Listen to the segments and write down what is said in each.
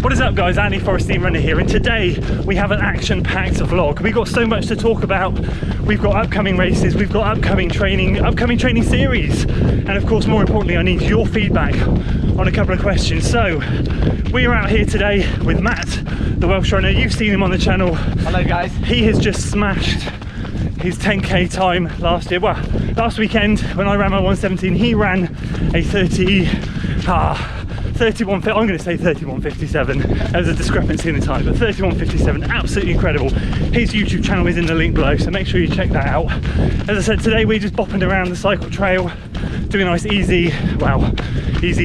What is up guys, Andy Forestine Runner here, and today we have an action-packed vlog. We've got so much to talk about. We've got upcoming races, we've got upcoming training series, and of course more importantly I need your feedback on a couple of questions. So we are out here today with Matt, the Welsh runner. You've seen him on the channel. Hello guys. He has just smashed his 10k time last year. Well, last weekend when I ran my 117, he ran a 31, I'm going to say 31:57. There's a discrepancy in the time, but 31:57, absolutely incredible. His YouTube channel is in the link below, so make sure you check that out. As I said, today we're just bopping around the cycle trail, doing a nice easy,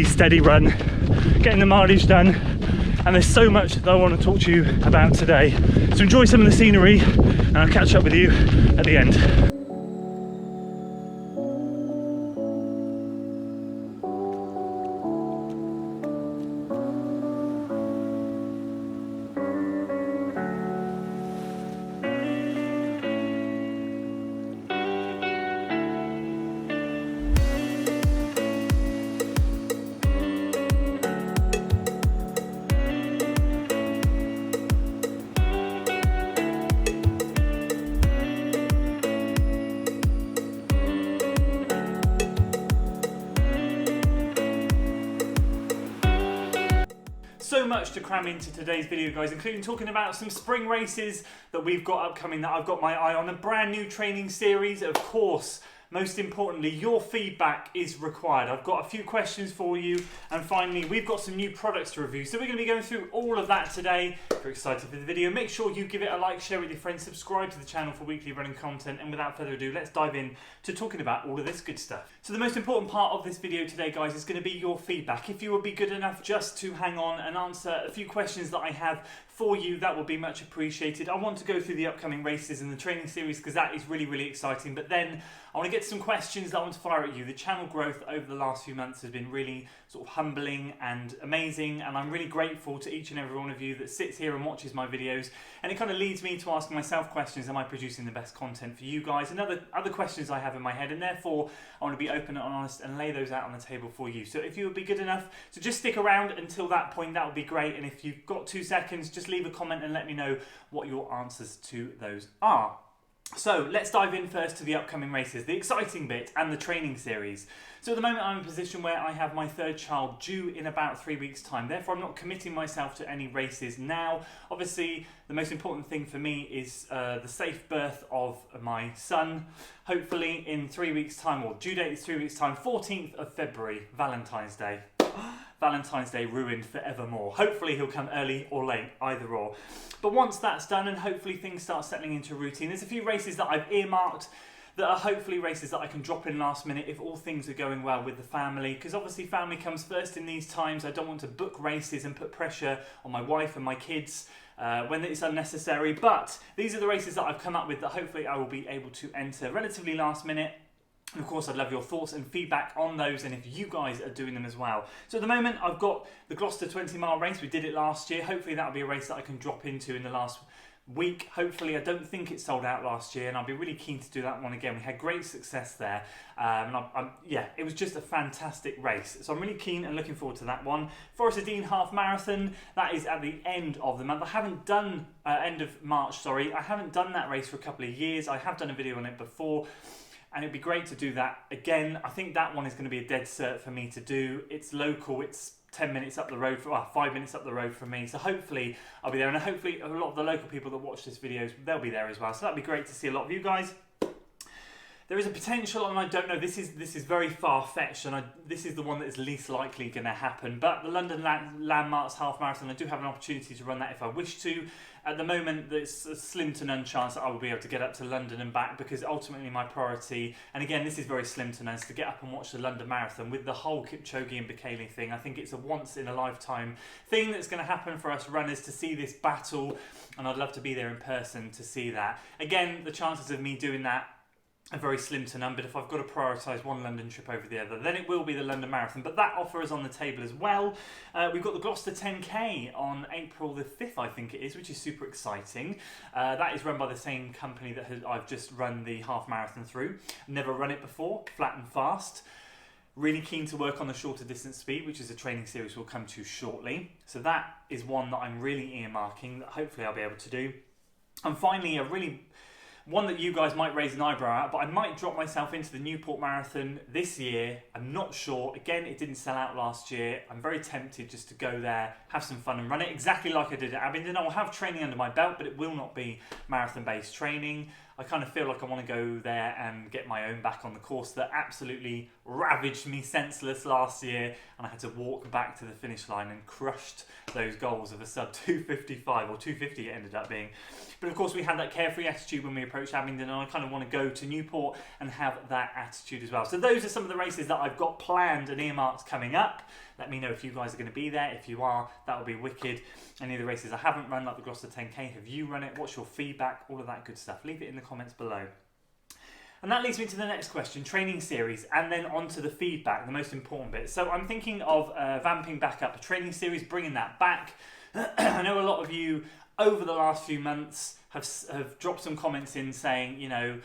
steady run, getting the mileage done, and there's so much that I want to talk to you about today. So enjoy some of the scenery, and I'll catch up with you at the end. So much to cram into today's video guys, including talking about some spring races that we've got upcoming that I've got my eye on, a brand new training series, of course. Most importantly, your feedback is required. I've got a few questions for you, and finally we've got some new products to review. So we're going to be going through all of that today. If you're excited for the video, make sure you give it a like, share with your friends, subscribe to the channel for weekly running content, and without further ado, let's dive in to talking about all of this good stuff. So the most important part of this video today guys is going to be your feedback. If you would be good enough just to hang on and answer a few questions that I have for you, that would be much appreciated. I want to go through the upcoming races and the training series because that is really, really exciting. But then I want to get to some questions that I want to fire at you. The channel growth over the last few months has been really sort of humbling and amazing, and I'm really grateful to each and every one of you that sits here and watches my videos. And it kind of leads me to asking myself questions: am I producing the best content for you guys? And other questions I have in my head, and therefore I want to be open and honest and lay those out on the table for you. So if you would be good enough to just stick around until that point, that would be great. And if you've got 2 seconds, just leave a comment and let me know what your answers to those are. So let's dive in first to the upcoming races, the exciting bit, and the training series. So at the moment I'm in a position where I have my 3rd child due in about 3 weeks' time. Therefore I'm not committing myself to any races now. Obviously the most important thing for me is the safe birth of my son. Hopefully in 3 weeks' time, or due date is 3 weeks' time, 14th of February, Valentine's Day. Valentine's Day ruined forevermore. Hopefully he'll come early or late, either or. But once that's done and hopefully things start settling into routine, there's a few races that I've earmarked that are hopefully races that I can drop in last minute if all things are going well with the family, because obviously family comes first in these times. I don't want to book races and put pressure on my wife and my kids when it's unnecessary. But these are the races that I've come up with that hopefully I will be able to enter relatively last minute. And of course, I'd love your thoughts and feedback on those, and if you guys are doing them as well. So at the moment, I've got the Gloucester 20-mile race. We did it last year. Hopefully that'll be a race that I can drop into in the last week. Hopefully, I don't think it sold out last year, and I'll be really keen to do that one again. We had great success there. Yeah, it was just a fantastic race. So I'm really keen and looking forward to that one. Forest of Dean Half Marathon, that is at the end of the month. I haven't done, end of March, sorry. I haven't done that race for a couple of years. I have done a video on it before, and it'd be great to do that again. I think that one is going to be a dead cert for me to do. It's local, it's 10 minutes up the road, 5 minutes up the road from me. So hopefully I'll be there, and hopefully a lot of the local people that watch this videos, they'll be there as well. So that'd be great to see a lot of you guys. There is a potential, and I don't know, this is very far-fetched, and this is the one that is least likely going to happen, but the London Landmarks Half Marathon, I do have an opportunity to run that if I wish to. At the moment, there's a slim to none chance that I will be able to get up to London and back, because ultimately my priority, and again, this is very slim to none, is to get up and watch the London Marathon. With the whole Kipchoge and Bekele thing, I think it's a once-in-a-lifetime thing that's going to happen for us runners, to see this battle, and I'd love to be there in person to see that. Again, the chances of me doing that are very slim to none, but if I've got to prioritise one London trip over the other, then it will be the London Marathon. But that offer is on the table as well. We've got the Gloucester 10K on April the 5th, I think it is, which is super exciting. That is run by the same company that I've just run the half marathon through. Never run it before, Flat and Fast. Really keen to work on the shorter distance speed, which is a training series we'll come to shortly. So that is one that I'm really earmarking that hopefully I'll be able to do. And finally, one that you guys might raise an eyebrow at, but I might drop myself into the Newport Marathon this year. I'm not sure. Again, it didn't sell out last year. I'm very tempted just to go there, have some fun and run it exactly like I did at Abingdon. I will have training under my belt, but it will not be marathon-based training. I kind of feel like I want to go there and get my own back on the course that absolutely ravaged me senseless last year, and I had to walk back to the finish line and crushed those goals of a sub 255 or 250 it ended up being. But of course we had that carefree attitude when we approached Abingdon, and I kind of want to go to Newport and have that attitude as well. So those are some of the races that I've got planned and earmarked coming up. Let me know if you guys are going to be there. If you are, that would be wicked. Any of the races I haven't run, like the Gloucester 10K, have you run it? What's your feedback? All of that good stuff. Leave it in the comments below. And that leads me to the next question, training series, and then on to the feedback, the most important bit. So I'm thinking of vamping back up a training series, bringing that back. I know a lot of you over the last few months have dropped some comments in saying, you know,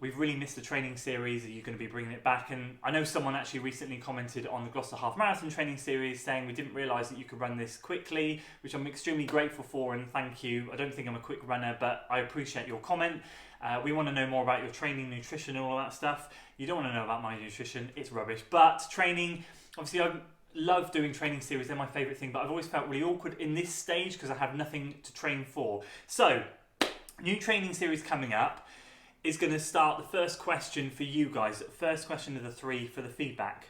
we've really missed the training series. Are you going to be bringing it back? And I know someone actually recently commented on the Gloucester Half Marathon training series saying we didn't realise that you could run this quickly, which I'm extremely grateful for, and thank you. I don't think I'm a quick runner, but I appreciate your comment. We want to know more about your training, nutrition, and all that stuff. You don't want to know about my nutrition. It's rubbish. But training, obviously I love doing training series. They're my favourite thing, but I've always felt really awkward in this stage because I have nothing to train for. So, new training series coming up is going to start the first question for you guys. First question of the 3 for the feedback.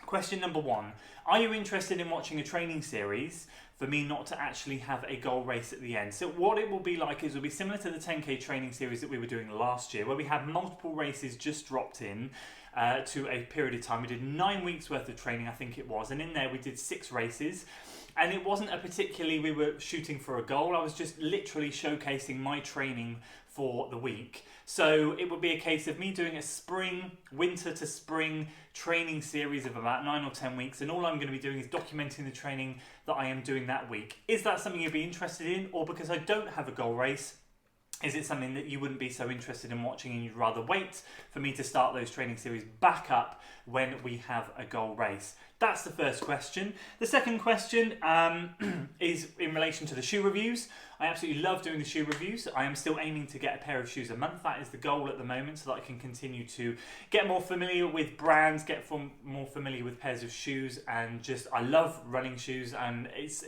Question number 1. Are you interested in watching a training series for me not to actually have a goal race at the end? So what it will be like is it'll be similar to the 10K training series that we were doing last year, where we had multiple races just dropped in to a period of time. We did 9 weeks worth of training, I think it was, and in there we did 6 races. And it wasn't we were shooting for a goal. I was just literally showcasing my training for the week. So it would be a case of me doing a winter to spring training series of about 9 or 10 weeks, and all I'm going to be doing is documenting the training that I am doing that week. Is that something you'd be interested in? Or because I don't have a goal race, is it something that you wouldn't be so interested in watching and you'd rather wait for me to start those training series back up when we have a goal race? That's the first question. The second question is in relation to the shoe reviews. I absolutely love doing the shoe reviews. I am still aiming to get a pair of shoes a month. That is the goal at the moment, so that I can continue to get more familiar with brands, get more familiar with pairs of shoes, and just I love running shoes, and it's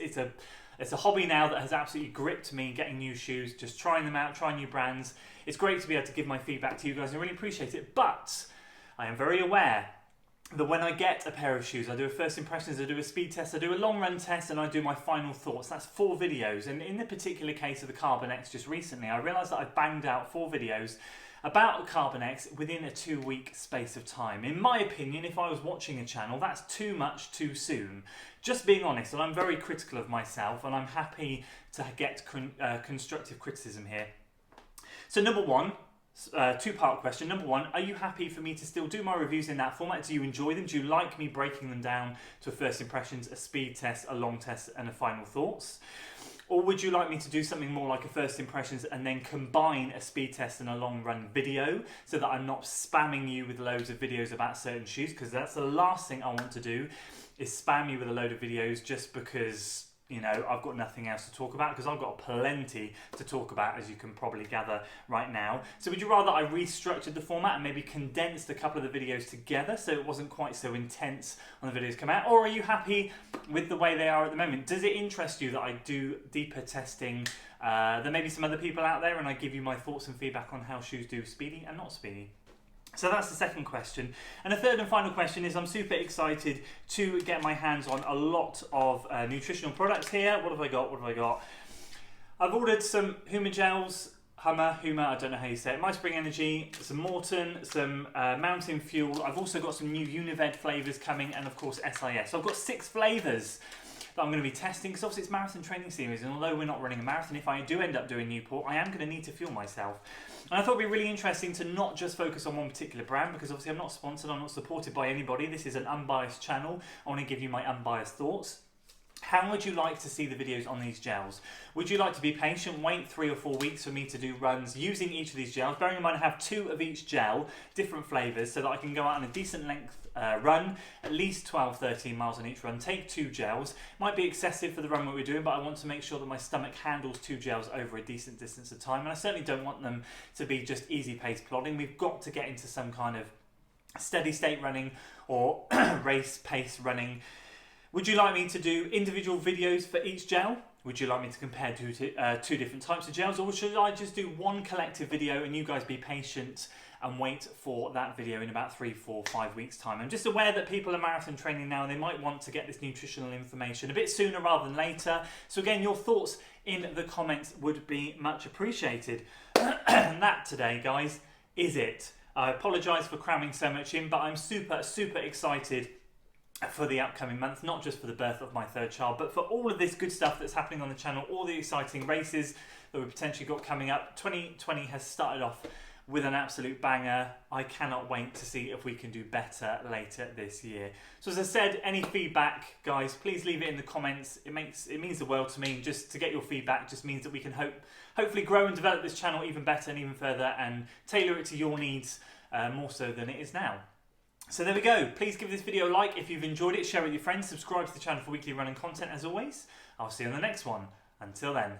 a hobby now that has absolutely gripped me, getting new shoes, just trying them out, trying new brands. It's great to be able to give my feedback to you guys, and I really appreciate it. But I am very aware that when I get a pair of shoes, I do a first impressions, I do a speed test, I do a long run test, and I do my final thoughts. That's 4 videos. And in the particular case of the Carbon X just recently, I realised that I've banged out 4 videos about the Carbon X within a 2-week space of time. In my opinion, if I was watching a channel, that's too much too soon. Just being honest, and I'm very critical of myself, and I'm happy to get constructive criticism here. So number 1, 2-part question. Number 1, are you happy for me to still do my reviews in that format? Do you enjoy them? Do you like me breaking them down to a first impressions, a speed test, a long test, and a final thoughts? Or would you like me to do something more like a first impressions and then combine a speed test and a long run video so that I'm not spamming you with loads of videos about certain shoes? Because that's the last thing I want to do, is spam you with a load of videos just because, you know, I've got nothing else to talk about, because I've got plenty to talk about, as you can probably gather right now. So would you rather I restructured the format and maybe condensed a couple of the videos together so it wasn't quite so intense when the videos come out? Or are you happy with the way they are at the moment? Does it interest you that I do deeper testing than maybe some other people out there, and I give you my thoughts and feedback on how shoes do speedy and not speedy? So that's the second question. And the third and final question is, I'm super excited to get my hands on a lot of nutritional products here. What have I got? I've ordered some Huma gels, Huma, I don't know how you say it, My Spring Energy, some Morton, some Mountain Fuel. I've also got some new Unived flavours coming, and of course SIS. So I've got 6 flavours that I'm going to be testing, because obviously it's marathon training series, and although we're not running a marathon, if I do end up doing Newport, I am going to need to fuel myself. And I thought it'd be really interesting to not just focus on one particular brand, because obviously I'm not sponsored, I'm not supported by anybody. This is an unbiased channel. I want to give you my unbiased thoughts. How would you like to see the videos on these gels? Would you like to be patient, wait 3 or 4 weeks for me to do runs using each of these gels? Bearing in mind I have 2 of each gel, different flavours, so that I can go out on a decent length run, at least 12-13 miles on each run, take 2 gels. Might be excessive for the run that we're doing, but I want to make sure that my stomach handles 2 gels over a decent distance of time, and I certainly don't want them to be just easy pace plodding. We've got to get into some kind of steady state running or race pace running. Would you like me to do individual videos for each gel? Would you like me to compare 2 different types of gels, or should I just do one collective video and you guys be patient and wait for that video in about 3, 4, 5 weeks time? I'm just aware that people are marathon training now and they might want to get this nutritional information a bit sooner rather than later. So again, your thoughts in the comments would be much appreciated. And that today, guys, is it. I apologise for cramming so much in, but I'm super excited for the upcoming month, not just for the birth of my 3rd child, but for all of this good stuff that's happening on the channel, all the exciting races that we've potentially got coming up. 2020 has started off with an absolute banger. I cannot wait to see if we can do better later this year. So as I said, any feedback, guys, please leave it in the comments. It means the world to me. Just to get your feedback just means that we can hopefully grow and develop this channel even better and even further and tailor it to your needs more so than it is now. So there we go. Please give this video a like if you've enjoyed it, share it with your friends, subscribe to the channel for weekly running content as always. I'll see you on the next one. Until then.